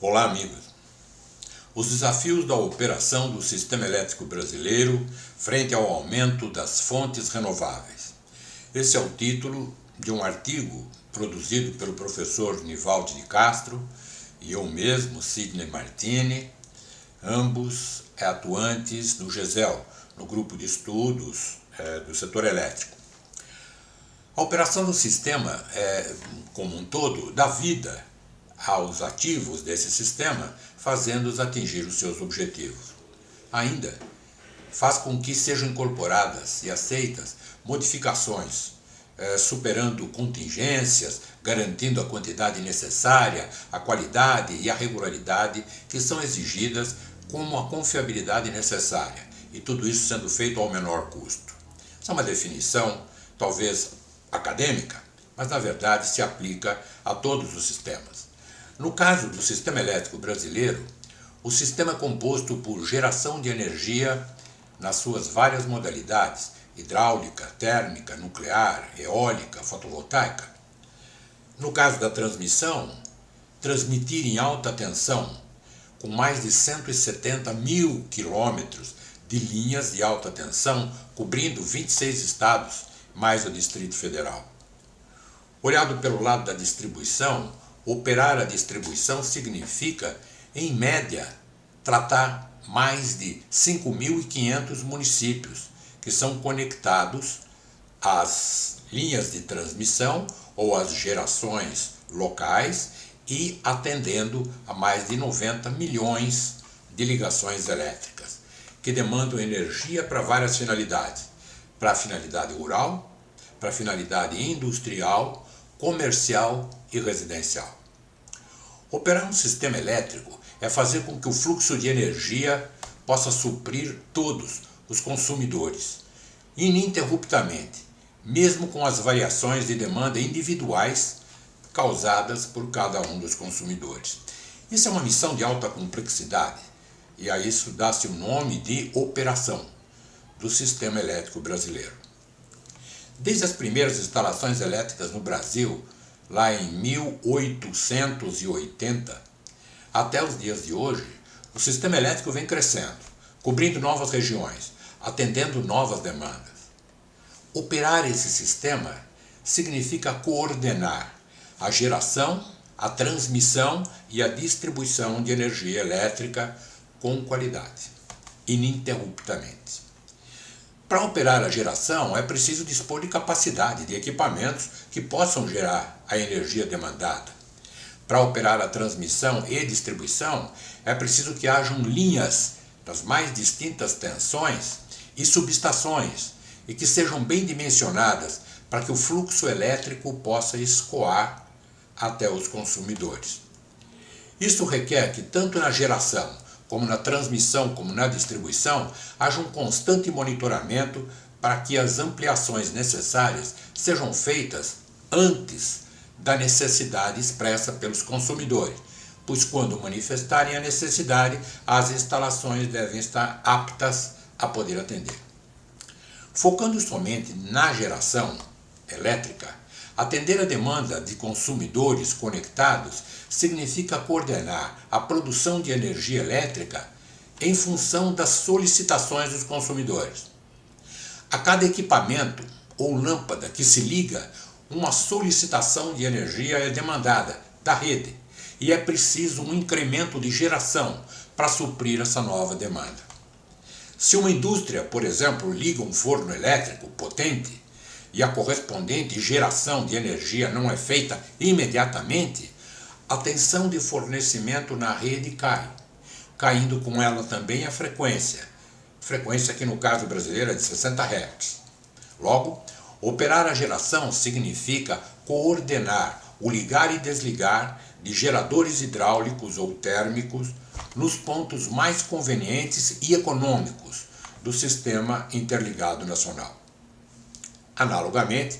Olá, amigos. Os desafios da operação do sistema elétrico brasileiro frente ao aumento das fontes renováveis. Esse é o título de um artigo produzido pelo professor Nivaldi de Castro e eu mesmo, Sidney Martini, ambos atuantes no GESEL, no grupo de estudos do setor elétrico. A operação do sistema, como um todo, dá vida aos ativos desse sistema, fazendo-os atingir os seus objetivos. Ainda faz com que sejam incorporadas e aceitas modificações, superando contingências, garantindo a quantidade necessária, a qualidade e a regularidade que são exigidas como a confiabilidade necessária, e tudo isso sendo feito ao menor custo. Essa é uma definição, talvez acadêmica, mas na verdade se aplica a todos os sistemas. No caso do sistema elétrico brasileiro, o sistema é composto por geração de energia nas suas várias modalidades: hidráulica, térmica, nuclear, eólica, fotovoltaica. No caso da transmissão, transmitir em alta tensão, com mais de 170 mil quilômetros de linhas de alta tensão, cobrindo 26 estados, mais o Distrito Federal. Olhado pelo lado da distribuição, operar a distribuição significa, em média, tratar mais de 5.500 municípios que são conectados às linhas de transmissão ou às gerações locais e atendendo a mais de 90 milhões de ligações elétricas, que demandam energia para várias finalidades: para a finalidade rural, para a finalidade industrial, comercial e residencial. Operar um sistema elétrico é fazer com que o fluxo de energia possa suprir todos os consumidores, ininterruptamente, mesmo com as variações de demanda individuais causadas por cada um dos consumidores. Isso é uma missão de alta complexidade, e a isso dá-se o nome de operação do sistema elétrico brasileiro. Desde as primeiras instalações elétricas no Brasil, lá em 1880, até os dias de hoje, o sistema elétrico vem crescendo, cobrindo novas regiões, atendendo novas demandas. Operar esse sistema significa coordenar a geração, a transmissão e a distribuição de energia elétrica com qualidade, ininterruptamente. Para operar a geração, é preciso dispor de capacidade, de equipamentos que possam gerar a energia demandada. Para operar a transmissão e distribuição, é preciso que hajam linhas das mais distintas tensões e subestações e que sejam bem dimensionadas para que o fluxo elétrico possa escoar até os consumidores. Isso requer que tanto na geração como na transmissão, como na distribuição, haja um constante monitoramento para que as ampliações necessárias sejam feitas antes da necessidade expressa pelos consumidores, pois quando manifestarem a necessidade, as instalações devem estar aptas a poder atender. Focando somente na geração elétrica, atender a demanda de consumidores conectados significa coordenar a produção de energia elétrica em função das solicitações dos consumidores. A cada equipamento ou lâmpada que se liga, uma solicitação de energia é demandada da rede e é preciso um incremento de geração para suprir essa nova demanda. Se uma indústria, por exemplo, liga um forno elétrico potente e a correspondente geração de energia não é feita imediatamente, a tensão de fornecimento na rede cai, caindo com ela também a frequência que no caso brasileiro é de 60 Hz. Logo, operar a geração significa coordenar o ligar e desligar de geradores hidráulicos ou térmicos nos pontos mais convenientes e econômicos do sistema interligado nacional. Análogamente,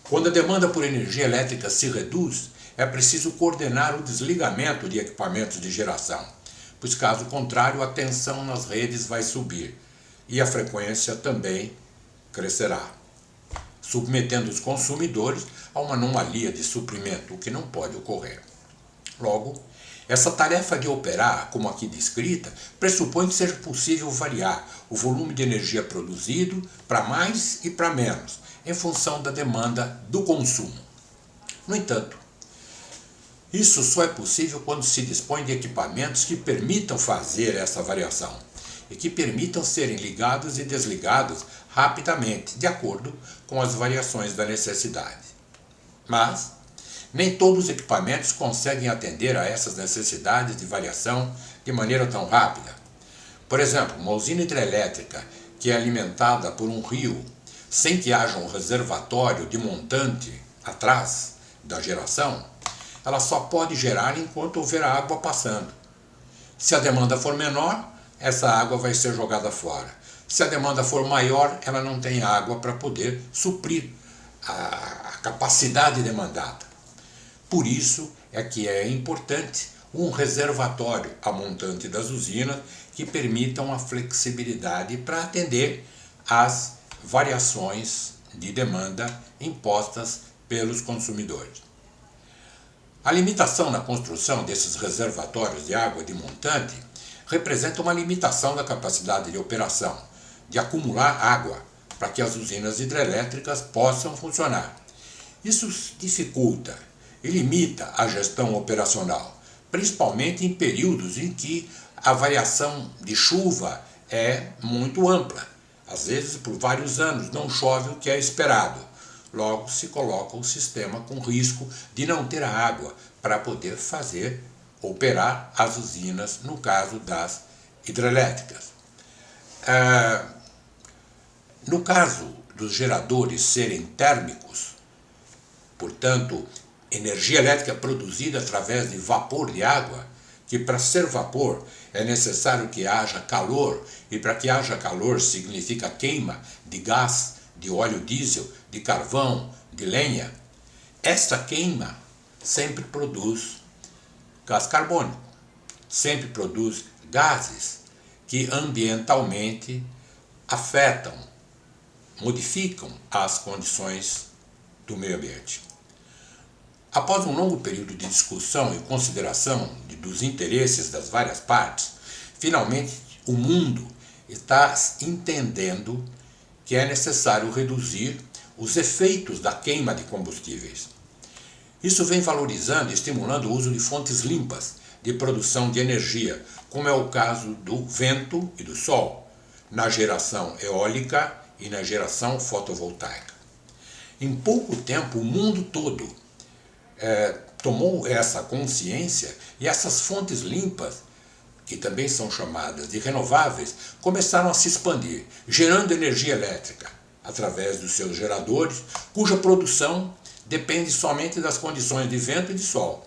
quando a demanda por energia elétrica se reduz, é preciso coordenar o desligamento de equipamentos de geração, pois caso contrário a tensão nas redes vai subir e a frequência também crescerá, submetendo os consumidores a uma anomalia de suprimento, o que não pode ocorrer. Logo, essa tarefa de operar, como aqui descrita, pressupõe que seja possível variar o volume de energia produzido para mais e para menos, em função da demanda do consumo. No entanto, isso só é possível quando se dispõe de equipamentos que permitam fazer essa variação e que permitam serem ligados e desligados rapidamente, de acordo com as variações da necessidade. Mas nem todos os equipamentos conseguem atender a essas necessidades de variação de maneira tão rápida. Por exemplo, uma usina hidrelétrica que é alimentada por um rio sem que haja um reservatório de montante atrás da geração, ela só pode gerar enquanto houver água passando. Se a demanda for menor, essa água vai ser jogada fora. Se a demanda for maior, ela não tem água para poder suprir a capacidade demandada. Por isso é que é importante um reservatório a montante das usinas que permitam a flexibilidade para atender às variações de demanda impostas pelos consumidores. A limitação na construção desses reservatórios de água de montante representa uma limitação da capacidade de operação, de acumular água para que as usinas hidrelétricas possam funcionar. Isso dificulta e limita a gestão operacional, principalmente em períodos em que a variação de chuva é muito ampla. Às vezes, por vários anos, não chove o que é esperado. Logo, se coloca o sistema com risco de não ter água para poder operar as usinas, no caso das hidrelétricas. No caso dos geradores serem térmicos, portanto, energia elétrica produzida através de vapor de água, que para ser vapor é necessário que haja calor, e para que haja calor significa queima de gás, de óleo diesel, de carvão, de lenha. Esta queima sempre produz gás carbônico, sempre produz gases que ambientalmente afetam, modificam as condições do meio ambiente. Após um longo período de discussão e consideração dos interesses das várias partes, finalmente o mundo está entendendo que é necessário reduzir os efeitos da queima de combustíveis. Isso vem valorizando e estimulando o uso de fontes limpas de produção de energia, como é o caso do vento e do sol, na geração eólica e na geração fotovoltaica. Em pouco tempo, o mundo todo tomou essa consciência e essas fontes limpas, que também são chamadas de renováveis, começaram a se expandir, gerando energia elétrica através dos seus geradores, cuja produção depende somente das condições de vento e de sol.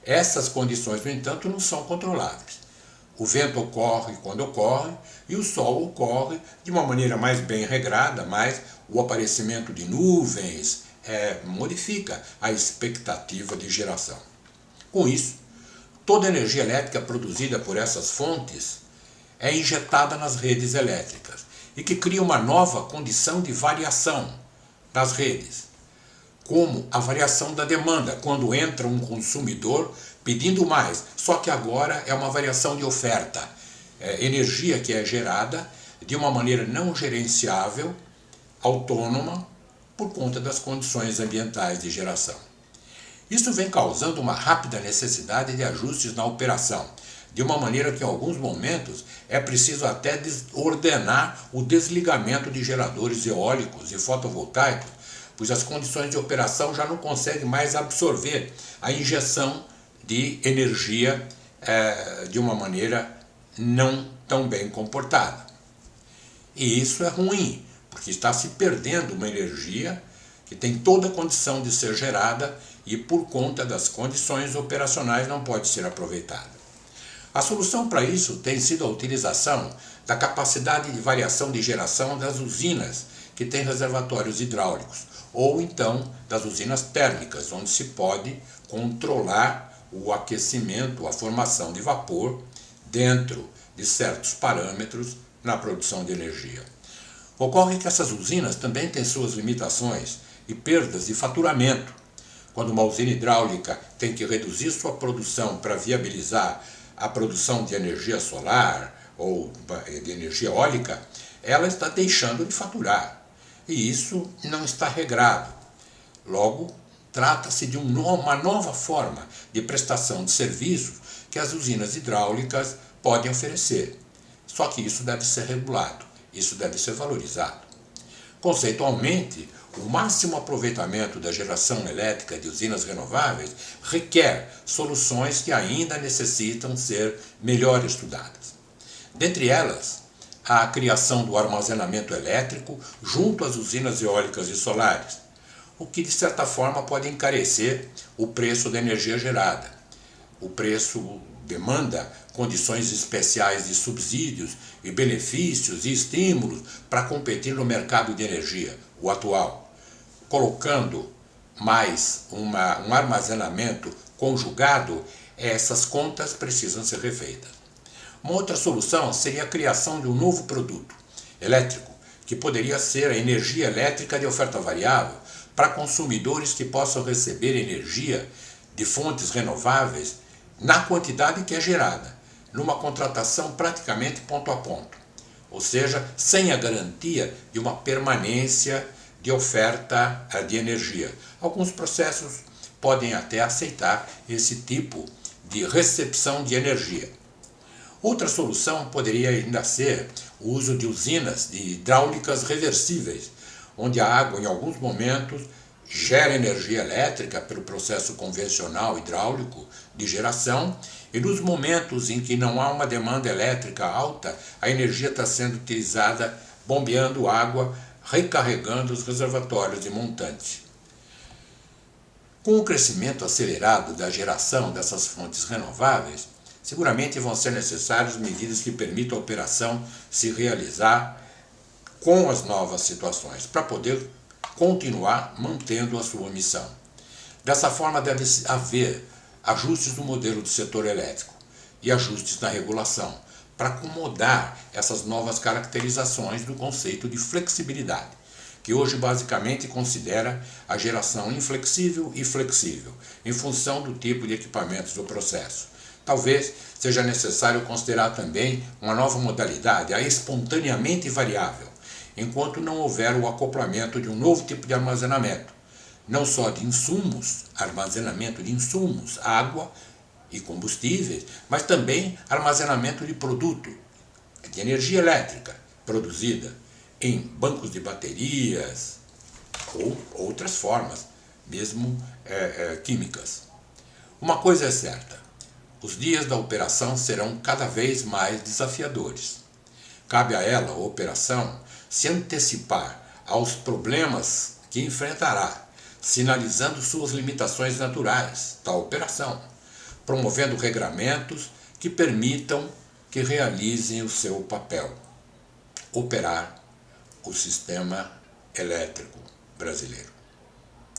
Essas condições, no entanto, não são controláveis. O vento ocorre quando ocorre e o sol ocorre de uma maneira mais bem regrada, mas o aparecimento de nuvens modifica a expectativa de geração. Com isso, toda a energia elétrica produzida por essas fontes é injetada nas redes elétricas e que cria uma nova condição de variação nas redes, como a variação da demanda, quando entra um consumidor pedindo mais, só que agora é uma variação de oferta, energia que é gerada de uma maneira não gerenciável, autônoma, por conta das condições ambientais de geração. Isso vem causando uma rápida necessidade de ajustes na operação, de uma maneira que em alguns momentos é preciso até ordenar o desligamento de geradores eólicos e fotovoltaicos, pois as condições de operação já não conseguem mais absorver a injeção de energia de uma maneira não tão bem comportada. E isso é ruim, porque está se perdendo uma energia que tem toda a condição de ser gerada e por conta das condições operacionais não pode ser aproveitada. A solução para isso tem sido a utilização da capacidade de variação de geração das usinas que têm reservatórios hidráulicos, ou então das usinas térmicas, onde se pode controlar o aquecimento, a formação de vapor dentro de certos parâmetros na produção de energia. Ocorre que essas usinas também têm suas limitações e perdas de faturamento, quando uma usina hidráulica tem que reduzir sua produção para viabilizar a produção de energia solar ou de energia eólica, ela está deixando de faturar. E isso não está regrado. Logo, trata-se de uma nova forma de prestação de serviços que as usinas hidráulicas podem oferecer. Só que isso deve ser regulado, isso deve ser valorizado. Conceitualmente, o máximo aproveitamento da geração elétrica de usinas renováveis requer soluções que ainda necessitam ser melhor estudadas. Dentre elas, a criação do armazenamento elétrico junto às usinas eólicas e solares, o que de certa forma pode encarecer o preço da energia gerada. O preço demanda condições especiais de subsídios e benefícios e estímulos para competir no mercado de energia, o atual, colocando mais um armazenamento conjugado, essas contas precisam ser refeitas. Uma outra solução seria a criação de um novo produto elétrico, que poderia ser a energia elétrica de oferta variável, para consumidores que possam receber energia de fontes renováveis na quantidade que é gerada, numa contratação praticamente ponto a ponto, ou seja, sem a garantia de uma permanência de oferta de energia. Alguns processos podem até aceitar esse tipo de recepção de energia. Outra solução poderia ainda ser o uso de usinas de hidráulicas reversíveis, onde a água, em alguns momentos, gera energia elétrica pelo processo convencional hidráulico de geração, e nos momentos em que não há uma demanda elétrica alta, a energia está sendo utilizada bombeando água, recarregando os reservatórios de montante. Com o crescimento acelerado da geração dessas fontes renováveis, seguramente vão ser necessárias medidas que permitam a operação se realizar com as novas situações, para poder continuar mantendo a sua missão. Dessa forma, deve haver ajustes no modelo do setor elétrico e ajustes na regulação, para acomodar essas novas caracterizações do conceito de flexibilidade, que hoje basicamente considera a geração inflexível e flexível, em função do tipo de equipamentos do processo. Talvez seja necessário considerar também uma nova modalidade, a espontaneamente variável, enquanto não houver o acoplamento de um novo tipo de armazenamento, não só de insumos, armazenamento de insumos, água e combustíveis, mas também armazenamento de produto, de energia elétrica produzida em bancos de baterias ou outras formas, mesmo químicas. Uma coisa é certa, os dias da operação serão cada vez mais desafiadores. Cabe a ela, a operação, se antecipar aos problemas que enfrentará, sinalizando suas limitações naturais da operação, promovendo regramentos que permitam que realizem o seu papel, operar o sistema elétrico brasileiro.